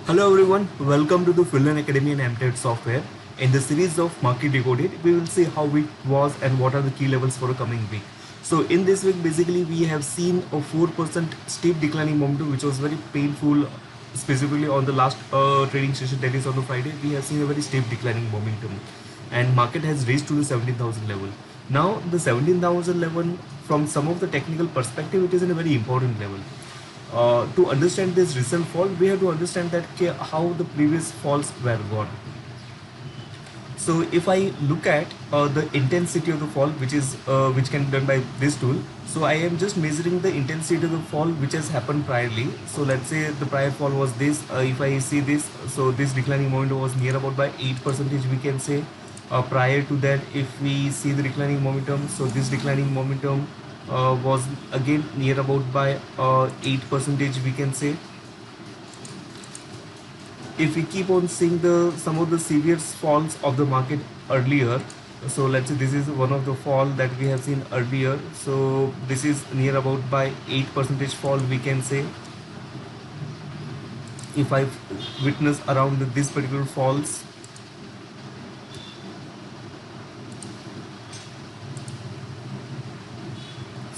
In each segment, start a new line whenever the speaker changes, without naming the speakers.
Hello everyone, welcome to the Finland Academy and MTED software. In the series of Market Decoded, we will see how it was and what are the key levels for the coming week. So in this week, basically we have seen a 4% steep declining momentum, which was very painful, specifically on the last trading session, that is on the Friday. We have seen a very steep declining momentum, and market has reached to the 17,000 level. Now the 17,000 level, from some of the technical perspective, it is in a very important level. To understand this recent fall, we have to understand that how the previous falls were gone. So if I look at the intensity of the fall, which can be done by this tool, so I am just measuring the intensity of the fall which has happened priorly. So let's say the prior fall was this. If I see this, so this declining momentum was near about by 8%, we can say. Prior to that, if we see the declining momentum, so this declining momentum was again near about by 8%, we can say. If we keep on seeing the some of the severe falls of the market earlier, so let's say this is one of the fall that we have seen earlier, so this is near about by 8% fall, we can say. If I witness around this particular falls,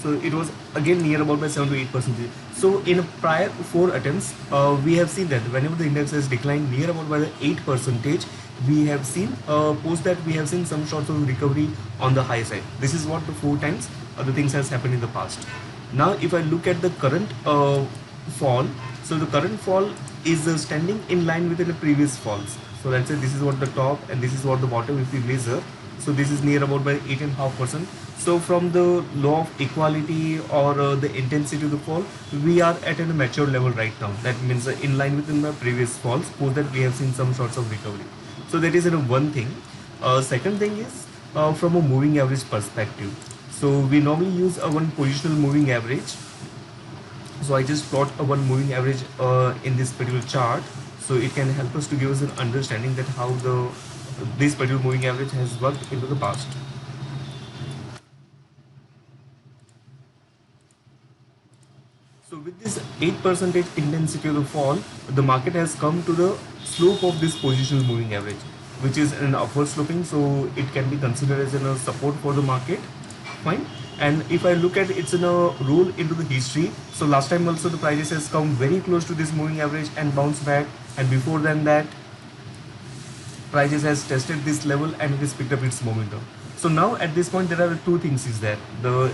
so it was again near about by 7 to 8%. So in prior four attempts, we have seen that whenever the index has declined near about by the 8%, we have seen post that we have seen some sorts of recovery on the high side. This is what the four times other things has happened in the past. Now if I look at the current fall, so the current fall is standing in line with the previous falls. So let's say this is what the top and this is what the bottom if we measure. So this is near about by 8.5%. So from the law of equality or the intensity of the fall, we are at a mature level right now. That means in line with the previous falls, post that we have seen some sorts of recovery. So that is one thing. Second thing is from a moving average perspective. So we normally use a one positional moving average. So I just plot a one moving average in this particular chart, so it can help us to give us an understanding that how the this particular moving average has worked into the past. So with this 8% intensity of the fall, the market has come to the slope of this positional moving average, which is an upward sloping, so it can be considered as a support for the market. Fine. And if I look at it's in a rule into the history, so last time also the prices has come very close to this moving average and bounced back, and before than that prices has tested this level and it has picked up its momentum. So now at this point there are two things is there, the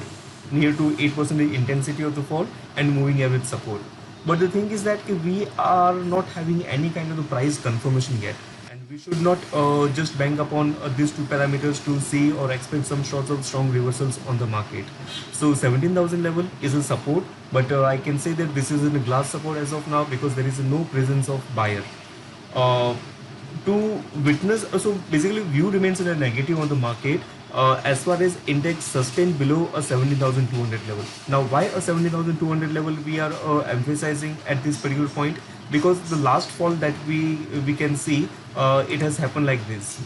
near to 8% intensity of the fall and moving average support. But the thing is that we are not having any kind of the price confirmation yet, and we should not just bank upon these two parameters to see or expect some sorts of strong reversals on the market. So 17,000 level is a support, but I can say that this is in a glass support as of now because there is no presence of buyer. Uh, to witness, so basically view remains in a negative on the market as far as index sustained below a 17,200 level. Now why a 17,200 level we are emphasizing at this particular point? Because the last fall that we can see, it has happened like this.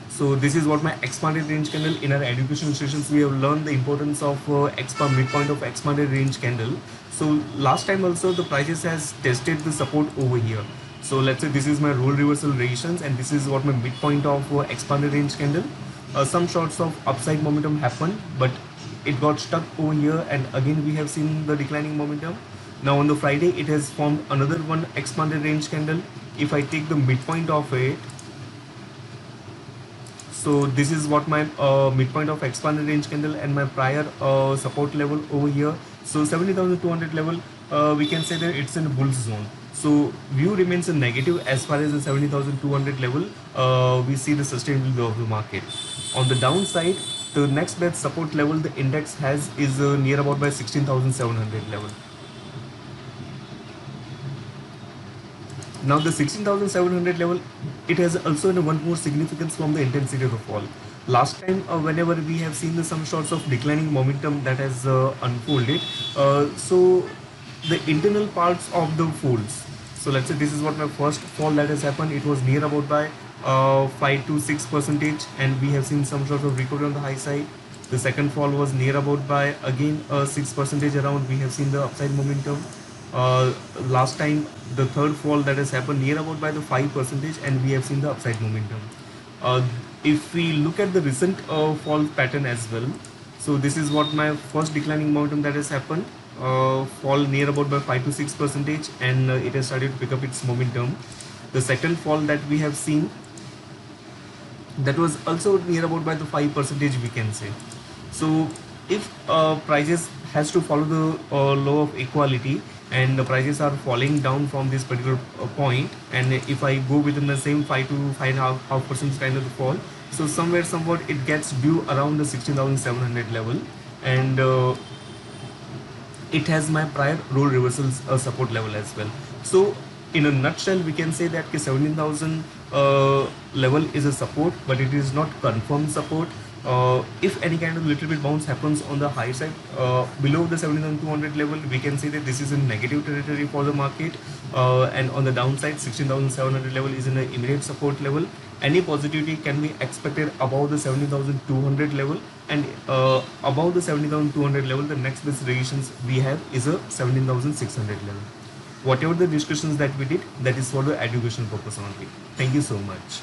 So this is what my expanded range candle. In our education sessions we have learned the importance of expand midpoint of expanded range candle. So last time also the prices has tested the support over here. So let's say this is my role reversal resistance and this is what my midpoint of expanded range candle. Some sorts of upside momentum happened, but it got stuck over here, and again we have seen the declining momentum. Now on the Friday it has formed another one expanded range candle. If I take the midpoint of it, so this is what my midpoint of expanded range candle and my prior support level over here. So 70,200 level, we can say that it's in a bull zone. So view remains a negative as far as the 70,200 level. We see the sustainability of the market. On the downside, the next best support level the index has is near about by 16,700 level. Now the 16,700 level, it has also one more significance from the intensity of the fall. Last time, whenever we have seen some sorts of declining momentum that has unfolded, so the internal parts of the folds. So let's say this is what my first fall that has happened. It was near about by 5 to 6%, and we have seen some sort of recovery on the high side. The second fall was near about by again 6% around. We have seen the upside momentum. Last time the third fall that has happened near about by the 5%, and we have seen the upside momentum. uh, if we look at the recent fall pattern as well, so this is what my first declining momentum that has happened, fall near about by 5 to 6%, and it has started to pick up its momentum. The second fall that we have seen, that was also near about by the 5% we can say. So if prices has to follow the law of equality, and the prices are falling down from this particular point, and if I go within the same 5 to 5.5% kind of fall, so somewhere somewhat it gets due around the 16,700 level, and it has my prior role reversals support level as well. So in a nutshell, we can say that 17,000 level is a support, but it is not confirmed support. If any kind of little bit bounce happens on the high side below the 17,200 level, we can say that this is in negative territory for the market, and on the downside 16,700 level is in an immediate support level. Any positivity can be expected above the 17,200 level, and above the 17,200 level, the next best resistance we have is a 17,600 level. Whatever the discussions that we did, that is for the education purpose only. Thank you so much.